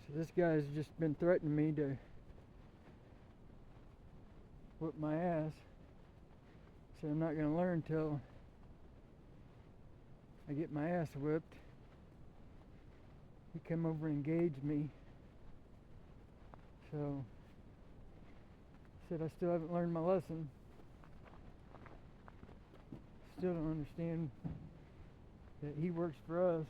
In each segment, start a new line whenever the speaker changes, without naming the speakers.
So this guy's just been threatening me to whip my ass. So I'm not going to learn till I get my ass whipped. He come over and engaged me. So I said I still haven't learned my lesson. Still don't understand that he works for us.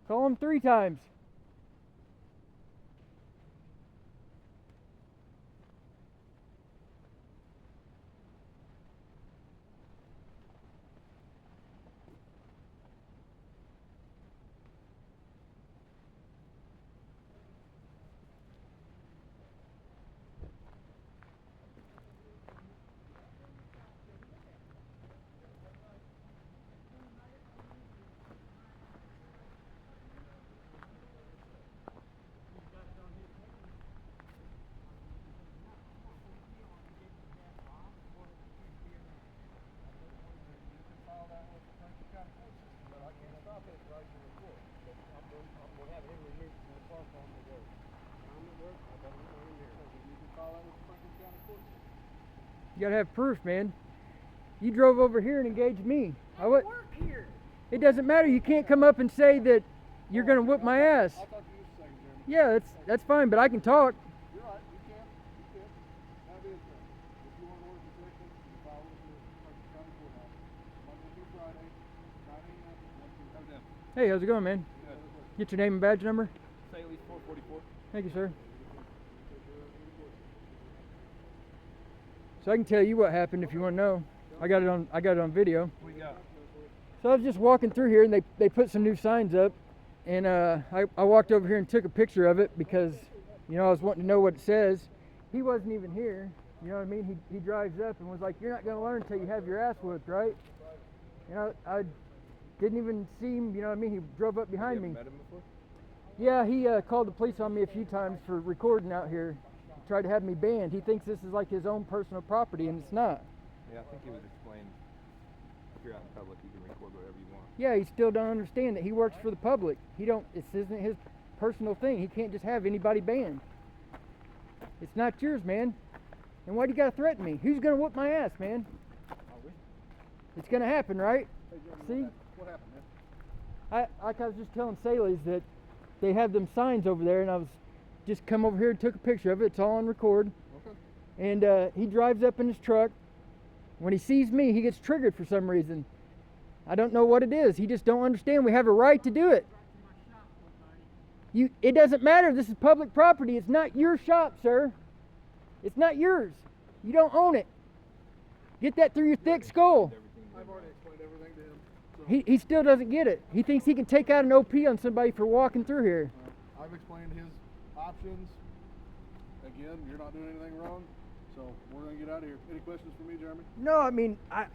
Call him 3 times. You gotta have proof, man. You drove over here and engaged me.
I work here.
It doesn't matter. You can't come up and say that you're gonna whip my ass.
I thought you were saying, Jeremy.
Yeah, that's fine, but I can talk.
You're right. You can. That is right. If you want to order protection, you file with the Franklin County Courthouse. Monday through Friday, 9 a.m. to 1 p.m.
Hey, how's it going, man?
Good.
Get your name and badge number.
Saley's 444.
Thank you, sir. So I can tell you what happened if you want to know. I got it on video.
What you got?
So I was just walking through here and they put some new signs up, and I walked over here and took a picture of it because, you know, I was wanting to know what it says. He wasn't even here. You know what I mean? He drives up and was like, "You're not going to learn until you have your ass whipped, right?" You know, I didn't even see him. You know what I mean? He drove up behind me.
Met him before?
Yeah, he called the police on me a few times for recording out here. He tried to have me banned. He thinks this is like his own personal property, and it's not.
Yeah, I think he was explaining if you're out in public, you can record whatever you want.
Yeah, he still don't understand that he works for the public. This isn't his personal thing. He can't just have anybody banned. It's not yours, man. And why do you gotta threaten me? Who's gonna whoop my ass, man? It's gonna happen, right?
Hey, Jeremy,
See?
what happened, man?
I was just telling Saley's that they have them signs over there, and I was just come over here and took a picture of it. It's all on record.
Okay.
And he drives up in his truck. When he sees me, he gets triggered for some reason. I don't know what it is. He just don't understand. We have a right to do it. It doesn't matter. This is public property. It's not your shop, sir. It's not yours. You don't own it. Get that through your thick skull.
I've already explained everything to him. So
He still doesn't get it. He thinks he can take out an OP on somebody for walking through here.
I've explained his options. Again, you're not doing anything wrong. So we're going to get out of here. Any questions for me, Jeremy?
No, I mean, I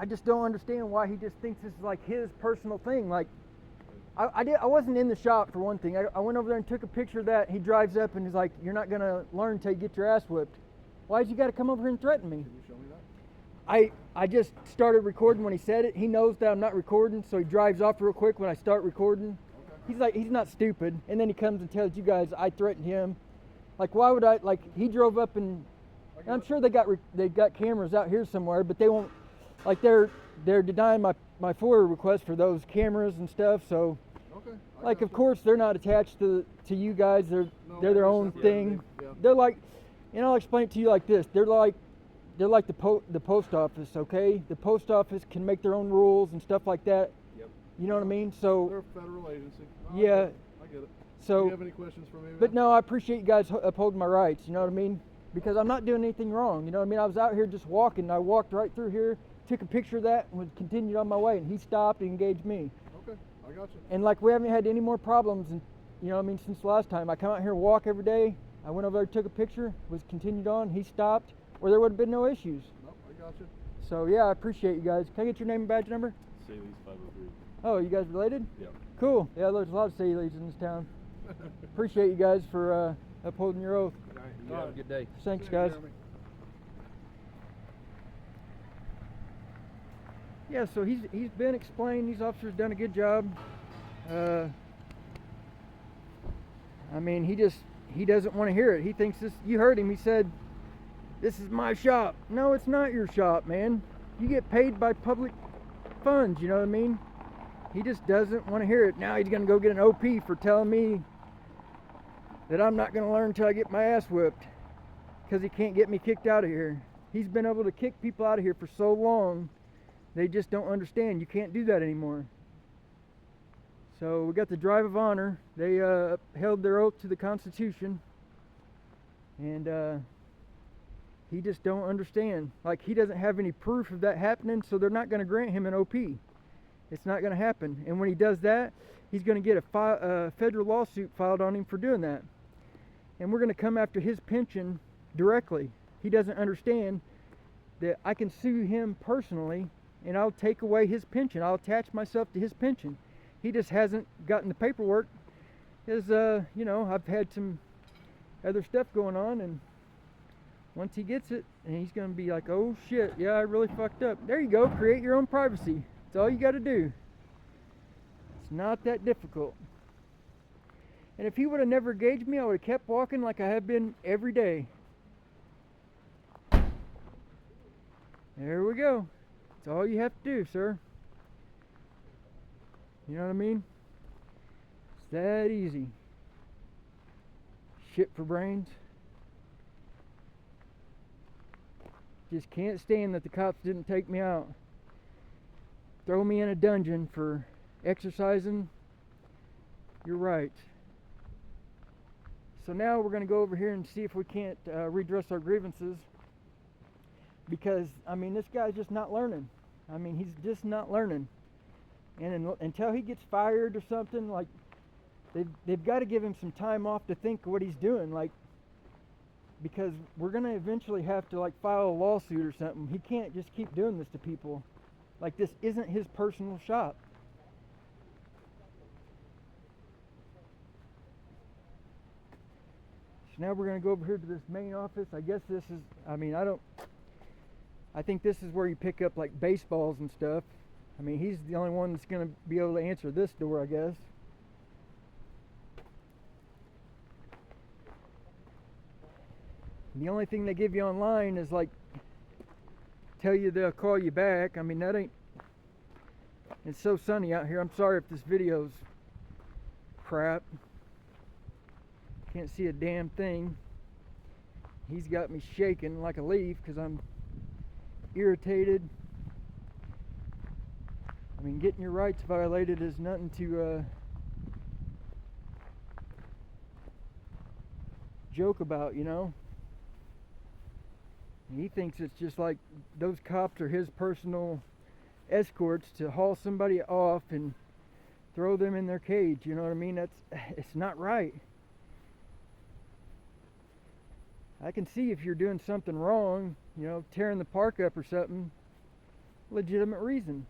just don't understand why he just thinks this is like his personal thing. Like, I wasn't in the shop for one thing. I went over there and took a picture of that. He drives up and he's like, "You're not going to learn until you get your ass whipped." Why'd you got to come over here and threaten me?
Can you show me that?
I just started recording when he said it. He knows that I'm not recording, so he drives off real quick when I start recording.
Okay.
He's not stupid. And then he comes and tells you guys I threatened him. Like, why would I? Like, he drove up and I'm sure they got cameras out here somewhere, but they won't. Like, they're denying my FOIA request for those cameras and stuff. So,
Okay.
like, of course they're not attached to you guys. They're their own thing.
Yeah.
They're like, and I'll explain it to you like this. They're like the post office. Okay, the post office can make their own rules and stuff like that.
Yep.
You know what I mean? So
They're a federal agency.
yeah.
I get it.
So,
Do you have any questions for me?
but no, I appreciate you guys upholding my rights. You know what I mean? Because I'm not doing anything wrong. You know what I mean? I was out here just walking. And I walked right through here, took a picture of that, and continued on my way. And he stopped and engaged me.
Okay, I got you.
And like, we haven't had any more problems. And you know what I mean? Since the last time I come out here and walk every day. I went over there, took a picture, was continued on. He stopped, or there would have been no issues.
Nope, I got you.
So yeah, I appreciate you guys. Can I get your name and badge number?
Saley's 503.
Oh, you guys related?
Yep.
Cool. Yeah, there's a lot of Saleys in this town. Appreciate you guys for upholding your oath.
All right, you have a good day.
Thanks,
See you,
guys.
Jeremy.
Yeah, so he's been explained. These officers done a good job. I mean, he doesn't want to hear it. He thinks this. You heard him. He said, "This is my shop." No, it's not your shop, man. You get paid by public funds. You know what I mean? He just doesn't want to hear it. Now he's gonna go get an OP for telling me that I'm not gonna learn until I get my ass whipped, because he can't get me kicked out of here. He's been able to kick people out of here for so long. They just don't understand. You can't do that anymore. So we got the Drive of Honor. They held their oath to the Constitution, and he just don't understand. Like, he doesn't have any proof of that happening, so they're not going to grant him an OP. It's not going to happen. And when he does that, he's going to get a federal lawsuit filed on him for doing that. And we're going to come after his pension directly. He doesn't understand that I can sue him personally, and I'll take away his pension. I'll attach myself to his pension. He just hasn't gotten the paperwork. You know, I've had some other stuff going on, and once he gets it, and he's going to be like, oh shit, yeah, I really fucked up. There you go, create your own privacy. That's all you got to do. It's not that difficult. And if he would have never engaged me, I would have kept walking like I have been every day. There we go. That's all you have to do, sir. You know what I mean? It's that easy. Shit for brains. Just can't stand that the cops didn't take me out. Throw me in a dungeon for exercising. You're right. So now we're going to go over here and see if we can't redress our grievances. Because, I mean, this guy's just not learning. I mean, he's just not learning. And until he gets fired or something, like, they've got to give him some time off to think what he's doing. Like, because we're going to eventually have to, like, file a lawsuit or something. He can't just keep doing this to people. Like, this isn't his personal shop. So now we're going to go over here to this main office. I guess this is, I mean, I think this is where you pick up, like, baseballs and stuff. I mean, he's the only one that's going to be able to answer this door, I guess. The only thing they give you online is, like, tell you they'll call you back. I mean, that ain't... It's so sunny out here. I'm sorry if this video's crap. Can't see a damn thing. He's got me shaking like a leaf because I'm irritated. I mean, getting your rights violated is nothing to joke about, you know? He thinks it's just like those cops are his personal escorts to haul somebody off and throw them in their cage, you know what I mean? It's not right. I can see if you're doing something wrong, you know, tearing the park up or something, legitimate reason.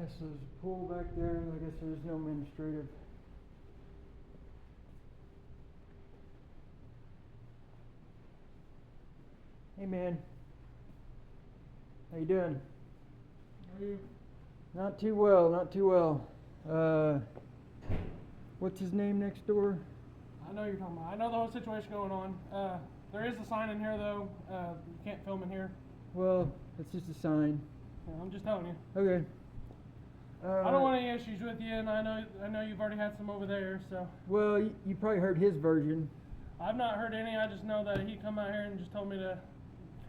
guess there's a pool back there. I guess there's no administrative. Hey man, how you doing?
How are you?
Not too well, not too well. What's his name next door?
I know you're talking about. I know the whole situation going on. There is a sign in here though. You can't film in here.
Well, it's just a sign.
Yeah, I'm just telling you.
Okay.
I don't want any issues with you, and I know you've already had some over there. So
Well, you probably heard his version.
I've not heard any. I just know that he come out here and just told me to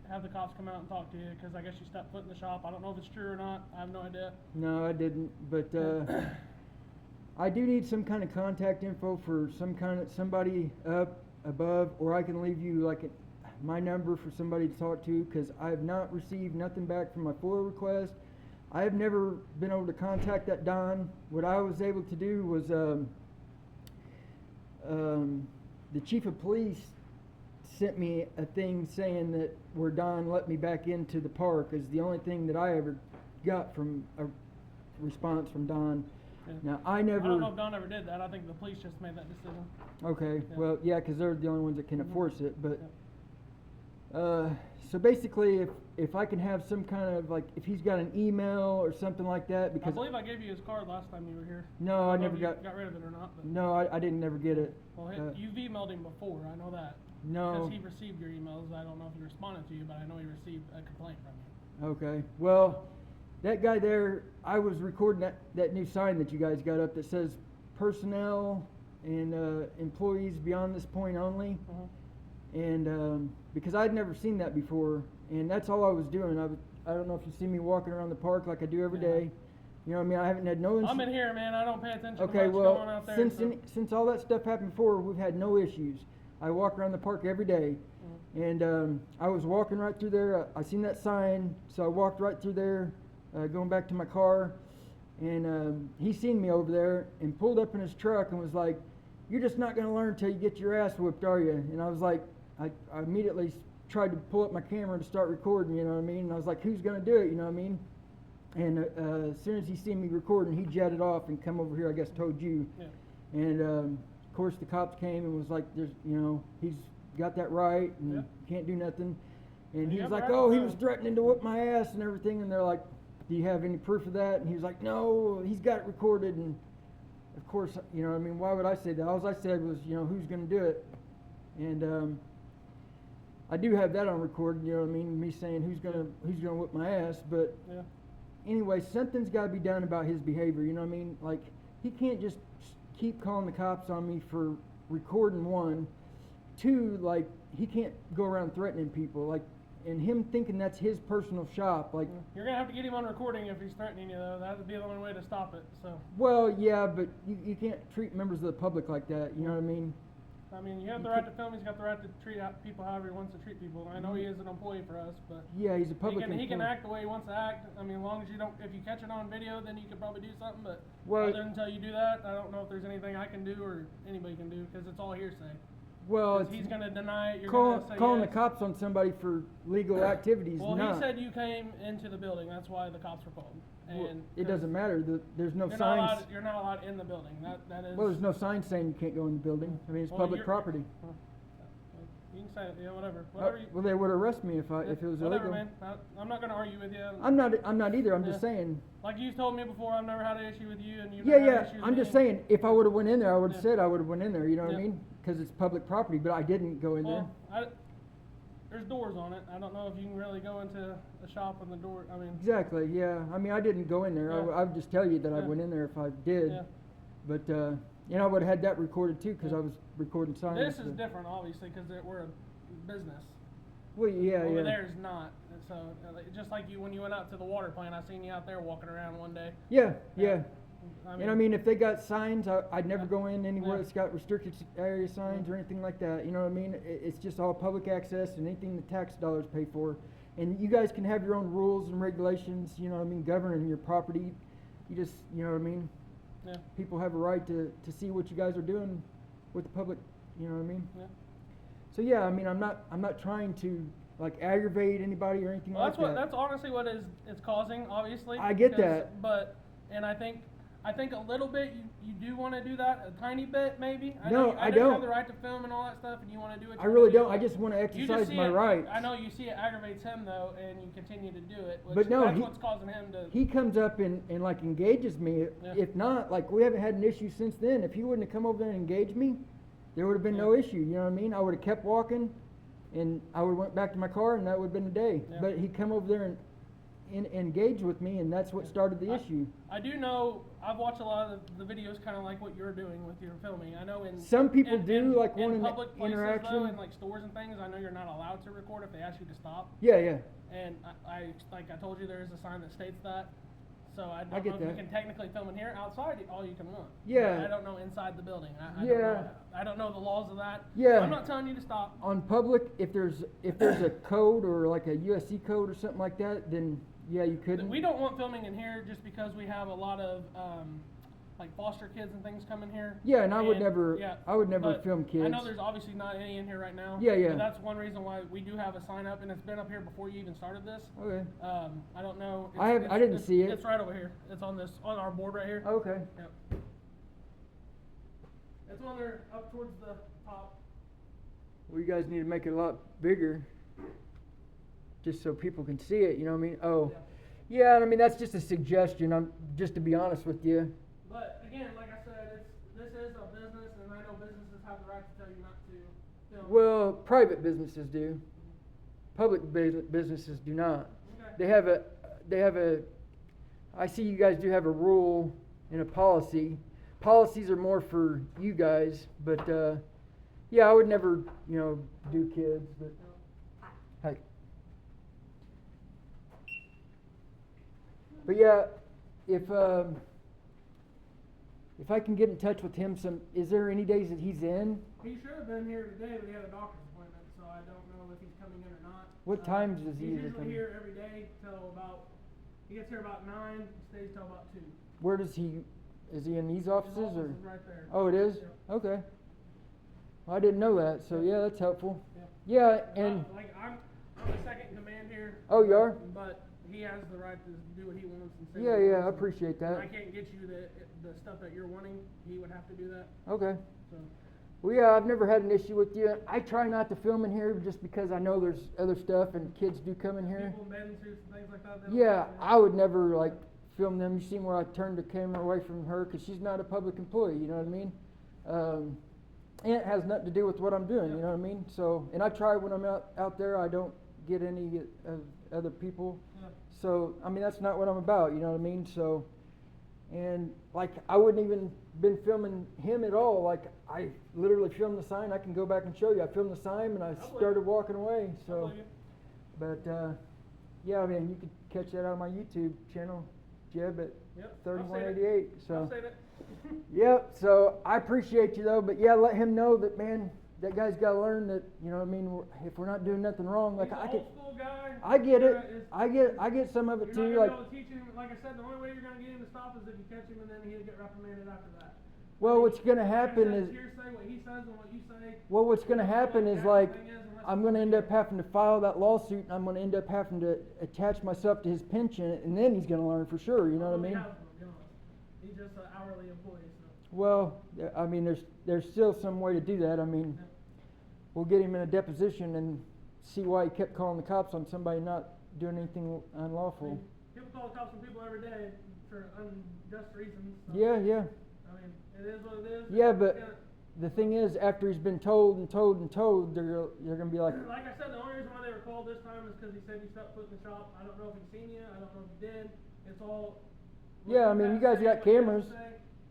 have the cops come out and talk to you because I guess you stepped foot in the shop. I don't know if it's true or not. I have no idea.
No, I didn't. But I do need some kind of contact info for somebody up above, or I can leave you like my number for somebody to talk to, because I have not received nothing back from my FOIA request. I have never been able to contact that Don. What I was able to do was the chief of police sent me a thing saying that where Don let me back into the park is the only thing that I ever got from a response from Don.
Yeah.
Now I never.
I don't know if Don ever did that. I think the police just made that decision.
Okay,
Yeah.
well, yeah, because they're the only ones that can enforce it. But
Yeah.
so basically, if I can have some kind of like, if he's got an email or something like that,
I
because
believe I gave you his card last time you were here.
no, I
don't know
never
if you
got.
got rid of it or not. But
No, I didn't never get it.
Well, you've emailed him before. I know that.
No.
Because he received your emails. I don't know if he responded to you, but I know he received a complaint from you.
Okay. Well, that guy there, I was recording that new sign that you guys got up that says personnel and employees beyond this point only. And because I'd never seen that before, and that's all I was doing. I don't know if you see me walking around the park like I do every
Yeah.
day. You know what I mean? I haven't had no.
I'm in here, man. I don't pay attention
Okay,
to what's
well,
going on out there.
since all that stuff happened before, we've had no issues. I walk around the park every day, and I was walking right through there. I seen that sign, so I walked right through there, going back to my car, and he seen me over there and pulled up in his truck and was like, "You're just not gonna learn till you get your ass whipped, are you?" And I was like, I immediately tried to pull up my camera to start recording. You know what I mean? And I was like, "Who's gonna do it?" You know what I mean? And as soon as he seen me recording, he jetted off and come over here. I guess told you.
Yeah.
And of course the cops came and was like, "There's, he's got that right and
Yeah.
can't do nothing." And
You
he was
have
like,
the right
"Oh,
to
he
know."
was threatening to whip my ass and everything." And they're like, "Do you have any proof of that?" And he was like, "No, he's got it recorded." And of course, I mean, why would I say that? All I said was, who's going to do it? And I do have that on record. You know what I mean? Me saying who's gonna whip my ass, but.
Yeah.
Anyway, something's got to be done about his behavior. You know what I mean? Like, he can't just keep calling the cops on me for recording, one. Two, like, he can't go around threatening people. Like, and him thinking that's his personal shop. Like,
You're gonna have to get him on recording if he's threatening you, though. That would be the only way to stop it. So.
well, yeah, but you can't treat members of the public like that. You know what I mean?
I mean, you have the right to film. He's got the right to treat people however he wants to treat people. I know he is an employee for us, but
Yeah, he's a public
he can
employee.
act the way he wants to act. I mean, as long as you don't, if you catch it on video, then you could probably do something. But
Well-
other until you do that, I don't know if there's anything I can do or anybody can do because it's all hearsay.
Well,
'Cause
it's
he's gonna deny it. You're
calling
gonna say
calling
yes.
the cops on somebody for legal activities.
Well,
not.
he said you came into the building. That's why the cops were called.
Well,
And
it doesn't matter. There's no
You're not,
signs.
allowed, you're not allowed in the building. That is.
Well, there's no sign saying you can't go in the building. I mean, it's
Well,
public
you're-
property.
You can say it, yeah, whatever. Whatever you.
Well, they would arrest me if it was
whatever,
illegal.
man. I'm not gonna argue with you.
I'm not either. I'm just
Yeah.
saying.
Like you've told me before, I've never had an issue with you, and you've
Yeah,
never had an
yeah.
issue with
I'm just
me.
saying. If I would have went in there, I would have
Yeah.
said I would have went in there. You know what I
Yeah.
mean? Because it's public property. But I didn't go in there.
Well, there's doors on it. I don't know if you can really go into a shop and the door. I mean.
Exactly. Yeah. I mean, I didn't go in there.
Yeah.
I would just tell you that I
Yeah.
went in there if I did.
Yeah.
But I would have had that recorded too because
Yeah.
I was recording signs.
This is
so-
different, obviously, because we're a business.
Well, yeah,
Over
yeah.
there is not. And so, just like you when you went out to the water plant, I seen you out there walking around one day.
Yeah,
Yeah.
yeah. And I mean, if they got signs, I'd never
Yeah.
go in anywhere
Yeah.
that's got restricted area signs
Yeah.
or anything like that. You know what I mean? It's just all public access and anything the tax dollars pay for. And you guys can have your own rules and regulations, you know what I mean, governing your property. You just, you know what I mean?
Yeah.
People have a right to see what you guys are doing with the public, you know what I mean?
Yeah.
So yeah, I mean, I'm not trying to like aggravate anybody or anything
Well,
like that.
that's honestly what it's causing, obviously.
I get
because-
that.
But And I think a little bit you do want to do that, a tiny bit maybe.
No,
know,
I
know you have
don't.
the right to film and all that stuff, and you want to do it.
I really don't. I just want to exercise my rights.
I know you see it aggravates him though, and you continue to do it. Which
But no,
that's what's causing him to.
He comes up and like engages me.
Yeah.
If not, like we haven't had an issue since then. If he wouldn't have come over there and engaged me, there would have been no issue. You know what I mean? I would have kept walking, and I would have went back to my car, and that would have been a day.
Yeah.
But he come over there and engaged with me, and that's what started the issue.
I do know. I've watched a lot of the videos, kind of like what you're doing with your filming. I know in
Some people
in,
do
in,
like
in
wanting
public places
interaction.
though, in like stores and things. I know you're not allowed to record if they ask you to stop.
Yeah, yeah.
And I like I told you, there is a sign that states that. So I don't
get
know if
that.
you can technically film in here. Outside, all you can want.
Yeah.
But I don't know inside the building.
Yeah.
I don't know the laws of that.
Yeah.
I'm not telling you to stop.
On public, if there's a code or like a USC code or something like that, then yeah, you couldn't.
We don't want filming in here just because we have a lot of like foster kids and things coming here.
Yeah, and I would
And,
never
yeah, but
film kids.
I know there's obviously not any in here right now.
Yeah, yeah.
But that's one reason why we do have a sign up, and it's been up here before you even started this.
Okay.
I don't know.
I didn't see it.
It's right over here. It's on our board right here.
Okay.
Yep. It's on there up towards the top.
Well, you guys need to make it a lot bigger, just so people can see it. You know what I mean? Oh, yeah. And I mean that's just a suggestion. I'm just to be honest with you.
But again, like I said, this is a business, and I know businesses have the right to tell you not to film.
Well, private businesses do. Public businesses do not.
Okay.
They have a. I see you guys do have a rule and a policy. Policies are more for you guys, but yeah, I would never, do kids. But hey. But yeah, if I can get in touch with him, is there any days that he's in?
He should have been here today, but he had a doctor's appointment, so I don't know if he's coming in or not.
What times does he
He's
usually come
usually
in?
here every day till about. He gets here about 9. He stays till about 2.
Where does he? Is he in these offices
His office
or?
is right there.
Oh, it is?
Yeah.
Okay. Well, I didn't know that, so yeah, that's helpful.
Yeah.
Yeah, and
Like I'm the second in command here.
Oh, you are?
But he has the right to do what he wants and say
yeah,
what he
yeah, I
wants.
appreciate
And I
that.
can't get you the stuff that you're wanting. He would have to do that.
Okay.
So.
Well, yeah, I've never had an issue with you. I try not to film in here just because I know there's other stuff and kids do come in here.
People in bathing suits and things like that. they don't
Yeah,
like it.
I would never like film them. You seen where I turned the camera away from her because she's not a public employee. You know what I mean? And it has nothing to do with what I'm doing. You know what I mean? So, and I try when I'm out there. I don't get any other people.
Yeah.
So, I mean, that's not what I'm about. You know what I mean? So, and like I wouldn't even been filming him at all. Like I literally filmed the sign. I can go back and show you. I filmed the sign and I started walking away. So, but yeah, I mean, you could catch that on my YouTube channel, Jeb at
Yep,
3188. So.
I'll save it.
Yep. So I appreciate you though, but yeah, let him know that man, that guy's got to learn that you know what I mean. If we're not doing nothing wrong, like
He's an
I
old
get,
school guy.
I get it.
Is-
I get some of it
You're
too.
not
Like,
gonna be able to teach him. Like I said, the only way you're gonna get him to stop is if you catch him, and then he'll get reprimanded after that.
well, what's gonna
Like I
happen
said,
is,
it's hearsay, what he says and what you say.
well, what's gonna happen is
The
like,
thing is, unless
I'm gonna end up having to file that lawsuit, and I'm gonna end up having to attach myself to his pension, and then he's gonna learn for sure. You know what I mean?
He's just an hourly employee, so.
Well, I mean, there's still some way to do that. I mean,
Yeah.
we'll get him in a deposition and see why he kept calling the cops on somebody not doing anything
I
unlawful.
mean, people call the cops on people every day for unjust reasons. So,
Yeah.
I mean, it is what it is.
Yeah,
It's
but
gonna-
the thing is, after he's been told and told and told, they're gonna be like,
Like I said, the only reason why they were called this time is because he said he stepped foot in the shop. I don't know if he's seen you. I don't know if he did. It's all. what
Yeah, I mean,
have
you guys
to say,
got
what you have to
cameras.
say.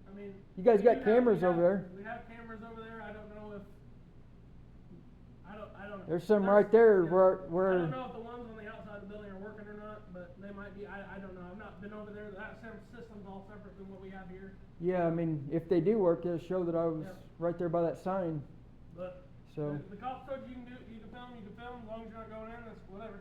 I mean,
You guys
we
got
have-
cameras
we have-
over there.
We have cameras over there. I don't know if. I don't know.
There's some right there
yeah.
where
I don't know if the ones on the outside of the building are working or not, but they might be. I don't know. I've not been over there. That system's all separate than what we have here.
yeah, I mean, if they do work, it'll show that I was
Yeah.
right there by that sign.
But
So.
the cops told you you can film, as long as you're not going in. That's whatever.